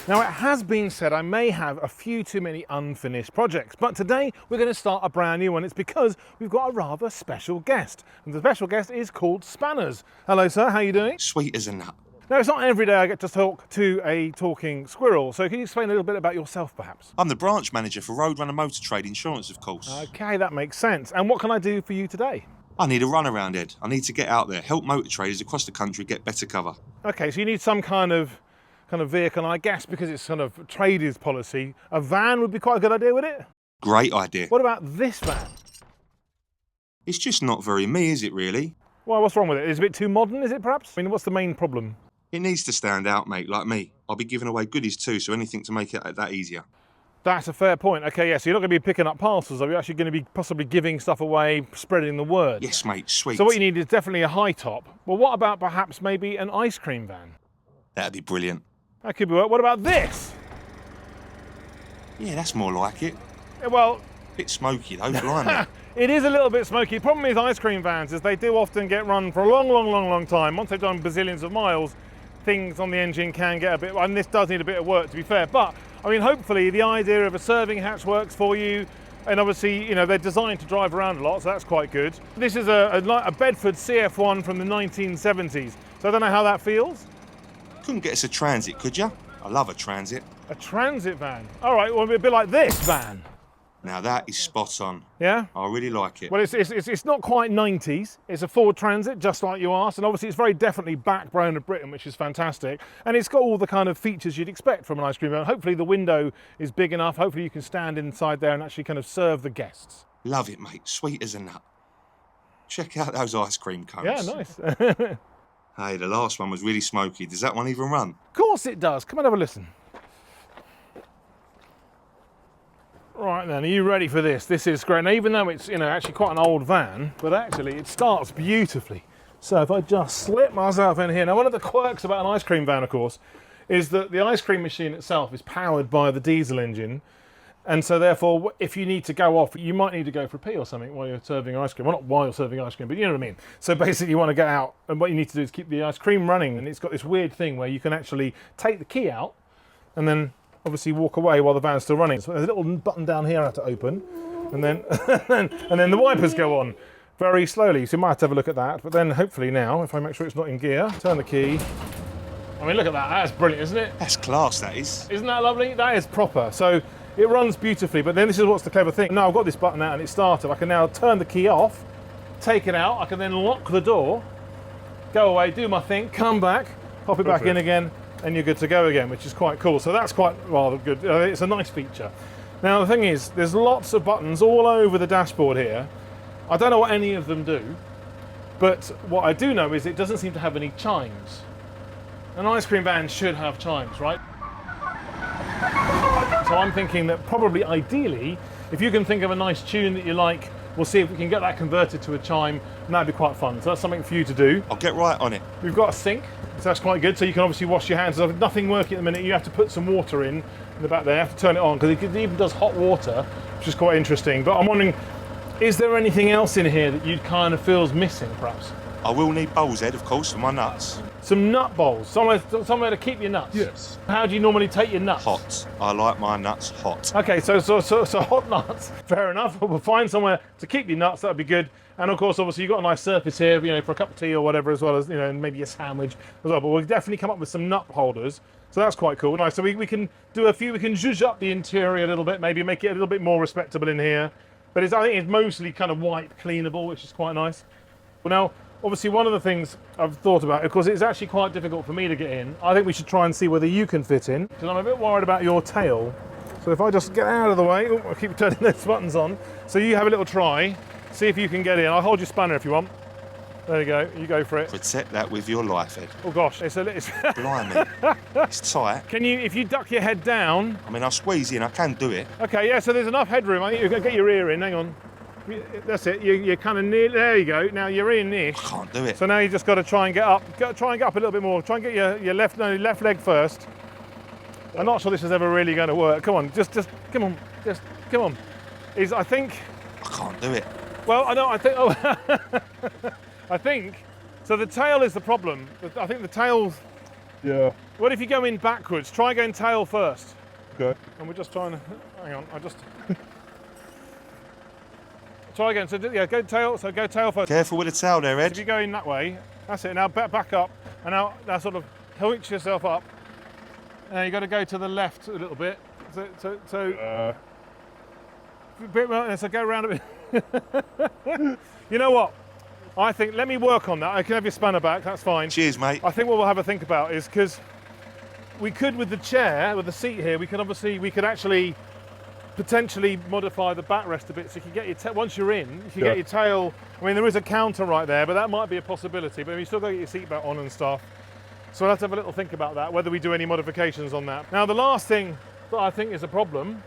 Now, it has been said I may have a few too many unfinished projects, but today we're going to start a brand new one. It's because we've got a rather special guest, and the special guest is called Spanners. Hello, sir. How are you doing? Sweet as a nut. Now, it's not every day I get to talk to a talking squirrel, so can you explain a little bit about yourself, perhaps? I'm the branch manager for Roadrunner Motor Trade Insurance, of course. Okay, that makes sense. And what can I do for you today? I need a run around, Ed. I need to get out there, help motor traders across the country get better cover. Okay, so you need some kind of vehicle, and I guess because it's kind of traders policy, a van would be quite a good idea, would it? Great idea. What about this van? It's just not very me, is it really? Well, what's wrong with it? Is it a bit too modern, is it perhaps? I mean, what's the main problem? It needs to stand out, mate, like me. I'll be giving away goodies too, so anything to make it that easier. That's a fair point. Okay, yeah, so you're not going to be picking up parcels, are you actually going to be possibly giving stuff away, spreading the word? Yes, mate, sweet. So what you need is definitely a high top. Well, what about perhaps maybe an ice cream van? That'd be brilliant. That could be work. What about this? Yeah, that's more like it. Well, Bit smoky though, blimey. it is a little bit smoky. The problem with ice cream vans is they do often get run for a long time. Once they've done bazillions of miles, things on the engine can get a bit, and this does need a bit of work to be fair. But, I mean, hopefully the idea of a serving hatch works for you. And obviously, you know, they're designed to drive around a lot, so that's quite good. This is a Bedford CF1 from the 1970s. So I don't know how that feels. Couldn't get us a transit, could ya? I love a transit. A transit van. All right, well, a bit like this van. Now that is spot on. Yeah? I really like it. Well, it's not quite 90s. It's a Ford Transit, just like you asked, and obviously it's very definitely backbone of Britain, which is fantastic. And it's got all the kind of features you'd expect from an ice cream van. Hopefully the window is big enough. Hopefully you can stand inside there and actually kind of serve the guests. Love it, mate. Sweet as a nut. Check out those ice cream cones. Yeah, nice. Hey, the last one was really smoky. Does that one even run? Of course it does. Come and have a listen. Right then, are you ready for this? This is great. Now, even though it's, you know, actually quite an old van, but actually it starts beautifully. So if I just slip myself in here. Now, one of the quirks about an ice cream van, of course, is that the ice cream machine itself is powered by the diesel engine. And so therefore, if you need to go off, you might need to go for a pee or something while you're serving ice cream. Well, not while you're serving ice cream, but you know what I mean. So basically you want to get out, and what you need to do is keep the ice cream running. And it's got this weird thing where you can actually take the key out and then obviously walk away while the van's still running. So there's a little button down here I have to open, and then and then the wipers go on very slowly. So you might have to have a look at that. But then hopefully now, if I make sure it's not in gear, turn the key. I mean, look at that. That's brilliant, isn't it? That's class, that is. Isn't that lovely? That is proper. So it runs beautifully, but then this is what's the clever thing. Now I've got this button out and it's started. I can now turn the key off, take it out. I can then lock the door, go away, do my thing, come back, pop it back in again, and you're good to go again, which is quite cool. So that's quite rather good. It's a nice feature. Now the thing is, there's lots of buttons all over the dashboard here. I don't know what any of them do, but what I do know is it doesn't seem to have any chimes. An ice cream van should have chimes, right? So I'm thinking that probably ideally, if you can think of a nice tune that you like, we'll see if we can get that converted to a chime, and that'd be quite fun. So that's something for you to do. I'll get right on it. We've got a sink, so that's quite good. So you can obviously wash your hands. There's nothing working at the minute. You have to put some water in the back there. You have to turn it on, because it even does hot water, which is quite interesting. But I'm wondering, is there anything else in here that you kind of feels missing, perhaps? I will need bowls, Ed, of course, for my nuts. Some nut bowls, somewhere to keep your nuts. Yes. How do you normally take your nuts? Hot. I like my nuts hot. Okay, so hot nuts. Fair enough. We'll find somewhere to keep your nuts. That'd be good. And of course, obviously, you've got a nice surface here, you know, for a cup of tea or whatever, as well as, you know, and maybe a sandwich as well. But we'll definitely come up with some nut holders. So that's quite cool. Nice. So we can do a few. We can zhuzh up the interior a little bit, maybe make it a little bit more respectable in here. But I think it's mostly kind of white, cleanable, which is quite nice. Well, now, obviously, one of the things I've thought about, because it's actually quite difficult for me to get in, I think we should try and see whether you can fit in, because I'm a bit worried about your tail. So if I just get out of the way, I keep turning those buttons on, so you have a little try, see if you can get in. I'll hold your spanner if you want. There you go, you go for it. Protect that with your life, Ed. Oh gosh, it's Blimey, it's tight. Can you, if you duck your head down? I mean, I'll squeeze in, I can do it. Okay, yeah, so there's enough headroom. I think you can get your ear in, hang on. That's it, you're kind of near, there you go. Now you're in-ish. I can't do it. So now you just got to try and get up. Try and get up a little bit more. Try and get your left leg first. I'm not sure this is ever really going to work. Come on, just come on, just come on. I think. I can't do it. Well, I know. I think. Oh, I think. So the tail is the problem. I think the tail Yeah. What if you go in backwards? Try going tail first. Okay. And we're just trying to, hang on, I just... Try again, so yeah, go tail first. Careful with the tail there, If you Ed. go in that way, that's it, now back up, and now sort of hitch yourself up. Now you've got to go to the left a little bit. So go around a bit. You know what? I think, let me work on that. I can have your spanner back, that's fine. Cheers, mate. I think what we'll have a think about is, because we could, with the chair, with the seat here, we could actually potentially modify the backrest a bit, so you can get your once you're in, you can get your tail. I mean, there is a counter right there, but that might be a possibility. But you still got to get your seatbelt on and stuff. So we'll have to have a little think about that, whether we do any modifications on that. Now, the last thing that I think is a problem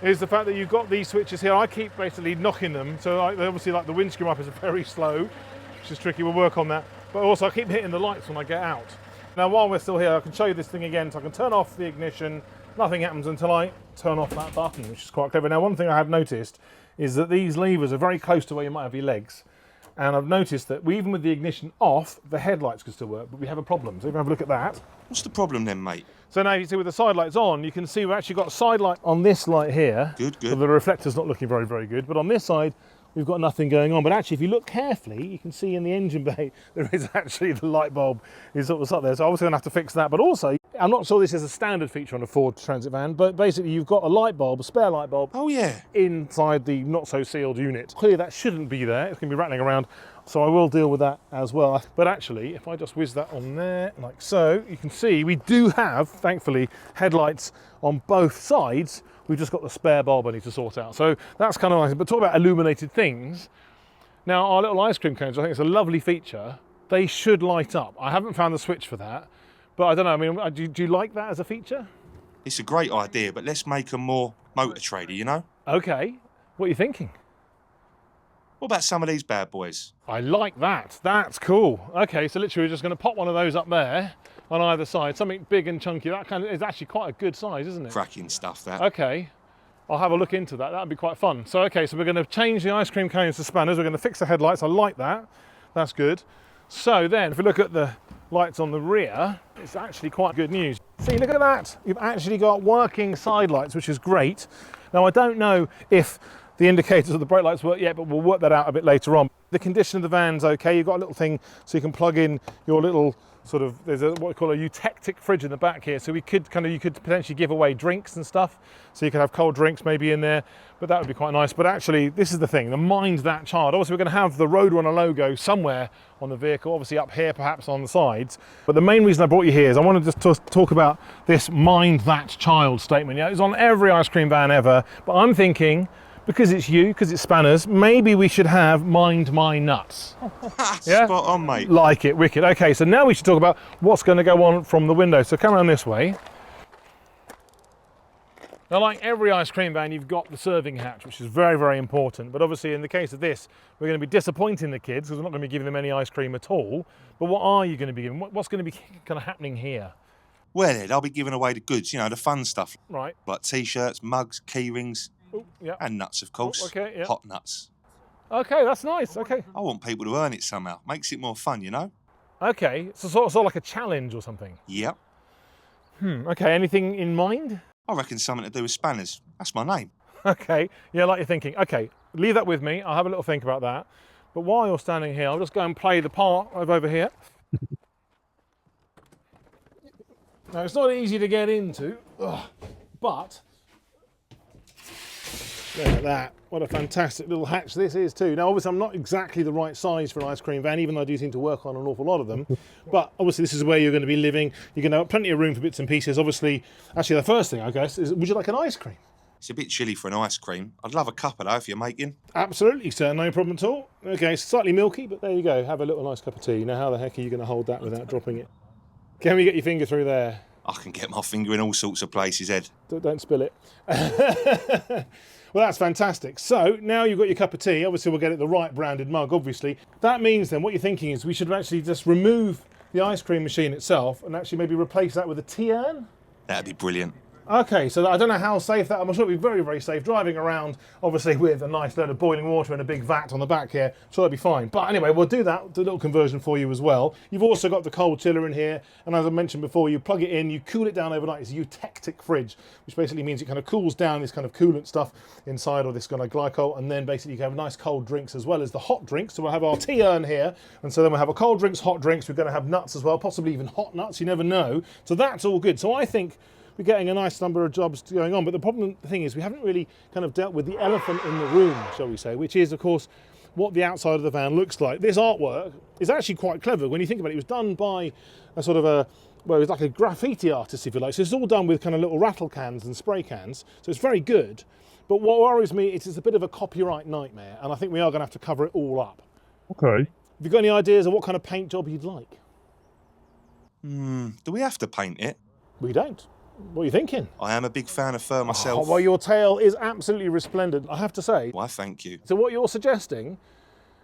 is the fact that you've got these switches here. I keep basically knocking them, so obviously, like the windscreen wipers are very slow, which is tricky. We'll work on that. But also, I keep hitting the lights when I get out. Now, while we're still here, I can show you this thing again. So I can turn off the ignition. Nothing happens until I turn off that button, which is quite clever. Now, one thing I have noticed is that these levers are very close to where you might have your legs. And I've noticed that even with the ignition off, the headlights can still work, but we have a problem. So if you have a look at that. What's the problem then, mate? So now you see with the side lights on, you can see we've actually got a side light on this light here. Good. So the reflector's not looking very, very good. But on this side, we've got nothing going on. But actually, if you look carefully, you can see in the engine bay, there is actually the light bulb is sort of stuck there. So obviously going to have to fix that. But also, I'm not sure this is a standard feature on a Ford Transit van, but basically you've got a light bulb, a spare light bulb. Oh, yeah. Inside the not so sealed unit. Clearly that shouldn't be there. It's going to be rattling around. So I will deal with that as well. But actually, if I just whiz that on there, like so, you can see we do have, thankfully, headlights on both sides. We've just got the spare bulb I need to sort out. So that's kind of nice. But talk about illuminated things. Now, our little ice cream cones, I think it's a lovely feature. They should light up. I haven't found the switch for that. But I don't know, I mean, do you like that as a feature? It's a great idea, but let's make them more motor trader, you know? Okay. What are you thinking? What about some of these bad boys? I like that. That's cool. Okay, so literally we're just going to pop one of those up there on either side. Something big and chunky. That kind of is actually quite a good size, isn't it? Cracking stuff, that. Okay. I'll have a look into that. That'd be quite fun. So, okay, so we're going to change the ice cream cones to spanners. We're going to fix the headlights. I like that. That's good. So then, if we look at the lights on the rear, it's actually quite good news. See, look at that. You've actually got working side lights, which is great. Now, I don't know if the indicators of the brake lights work yet, but we'll work that out a bit later on. The condition of the van's okay. You've got a little thing so you can plug in your little sort of, there's a what we call a eutectic fridge in the back here. So you could potentially give away drinks and stuff. So you could have cold drinks maybe in there, but that would be quite nice. But actually, this is the thing, the Mind That Child. Obviously, we're going to have the Roadrunner logo somewhere on the vehicle, obviously up here, perhaps on the sides. But the main reason I brought you here is I want to just talk about this Mind That Child statement. Yeah, it's on every ice cream van ever, but I'm thinking, because it's you, because it's spanners, maybe we should have Mind My Nuts. Yeah? Spot on, mate. Like it, wicked. Okay, so now we should talk about what's going to go on from the window. So come around this way. Now, like every ice cream van, you've got the serving hatch, which is very, very important. But obviously, in the case of this, we're going to be disappointing the kids because we're not going to be giving them any ice cream at all. But what are you going to be giving? What's going to be kind of happening here? Well, Ed, I'll be giving away the goods, you know, the fun stuff. Right. Like T-shirts, mugs, key rings. Ooh, yeah. And nuts, of course. Okay, yeah. Hot nuts. Okay, that's nice. Okay. I want people to earn it somehow. Makes it more fun, you know? Okay, so sort of like a challenge or something. Yep. Okay, anything in mind? I reckon something to do with spanners. That's my name. Okay, yeah, like you're thinking. Okay, leave that with me. I'll have a little think about that. But while you're standing here, I'll just go and play the part over here. Now, it's not easy to get into, but look at that. What a fantastic little hatch this is too. Now, obviously, I'm not exactly the right size for an ice cream van, even though I do seem to work on an awful lot of them. But obviously, this is where you're going to be living. You're going to have plenty of room for bits and pieces. Obviously, actually, the first thing, I guess, is would you like an ice cream? It's a bit chilly for an ice cream. I'd love a cuppa, though, if you're making. Absolutely, sir. No problem at all. Okay, it's slightly milky, but there you go. Have a little nice cup of tea. Now, how the heck are you going to hold that without dropping it? Can we get your finger through there? I can get my finger in all sorts of places, Ed. Don't spill it. Well, that's fantastic. So now you've got your cup of tea. Obviously, we'll get it the right branded mug, obviously. That means then what you're thinking is we should actually just remove the ice cream machine itself and actually maybe replace that with a tea urn. That'd be brilliant. Okay, so I don't know how safe that. I'm sure it'll be very, very safe driving around, obviously with a nice load of boiling water and a big vat on the back here. I'm sure it'll be fine. But anyway, we'll do that, do a little conversion for you as well. You've also got the cold chiller in here, and as I mentioned before, you plug it in, you cool it down overnight. It's a eutectic fridge, which basically means it kind of cools down this kind of coolant stuff inside, or this kind of glycol, and then basically you can have nice cold drinks as well as the hot drinks. So we'll have our tea urn here, and so then we'll have a cold drinks, hot drinks. We're going to have nuts as well, possibly even hot nuts. You never know. So that's all good. So I think we're getting a nice number of jobs going on, but the thing is we haven't really kind of dealt with the elephant in the room, shall we say, which is, of course, what the outside of the van looks like. This artwork is actually quite clever. When you think about it, it was done by a sort of well, it was like a graffiti artist, if you like. So it's all done with kind of little rattle cans and spray cans, so it's very good. But what worries me is it's a bit of a copyright nightmare, and I think we are going to have to cover it all up. Okay. Have you got any ideas of what kind of paint job you'd like? Do we have to paint it? We don't. What are you thinking? I am a big fan of fur myself. Oh, well, your tail is absolutely resplendent, I have to say. Why, thank you. So what you're suggesting,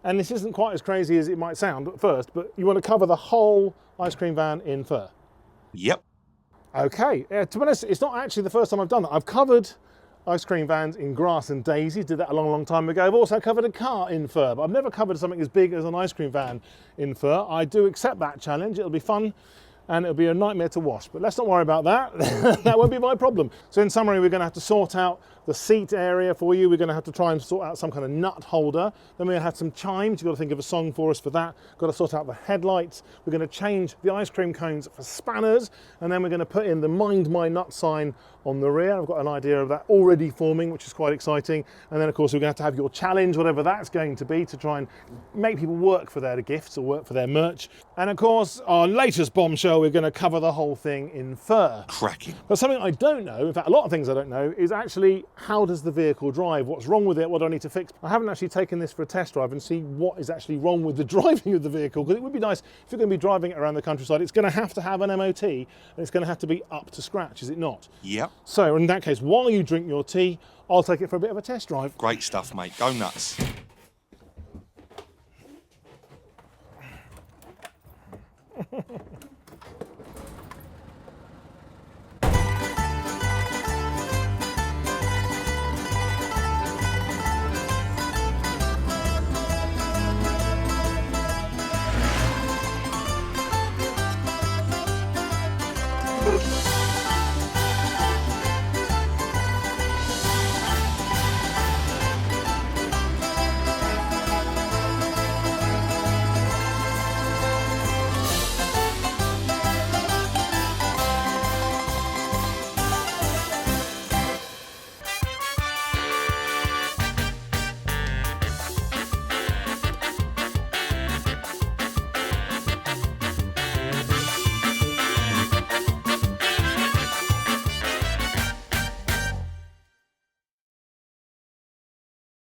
and this isn't quite as crazy as it might sound at first, but you want to cover the whole ice cream van in fur? Yep. Okay. To be honest, it's not actually the first time I've done that. I've covered ice cream vans in grass and daisies, did that a long, long time ago. I've also covered a car in fur, but I've never covered something as big as an ice cream van in fur. I do accept that challenge. It'll be fun. And it'll be a nightmare to wash, but let's not worry about that. That won't be my problem. So in summary, we're going to have to sort out the seat area for you. We're going to have to try and sort out some kind of nut holder. Then we're going to have some chimes. You've got to think of a song for us for that. Got to sort out the headlights. We're going to change the ice cream cones for spanners, and then we're going to put in the Mind My Nut sign on the rear. I've got an idea of that already forming, which is quite exciting. And then of course we're going to have your challenge, whatever that's going to be, to try and make people work for their gifts or work for their merch. And of course our latest bombshell, we're going to cover the whole thing in fur. Cracking. But something I don't know, in fact a lot of things I don't know, is actually how does the vehicle drive? What's wrong with it? What do I need to fix? I haven't actually taken this for a test drive and see what is actually wrong with the driving of the vehicle, because it would be nice if you're going to be driving it around the countryside. It's going to have an MOT, and it's going to have to be up to scratch, is it not? Yep. So in that case, while you drink your tea, I'll take it for a bit of a test drive. Great stuff, mate. Go nuts.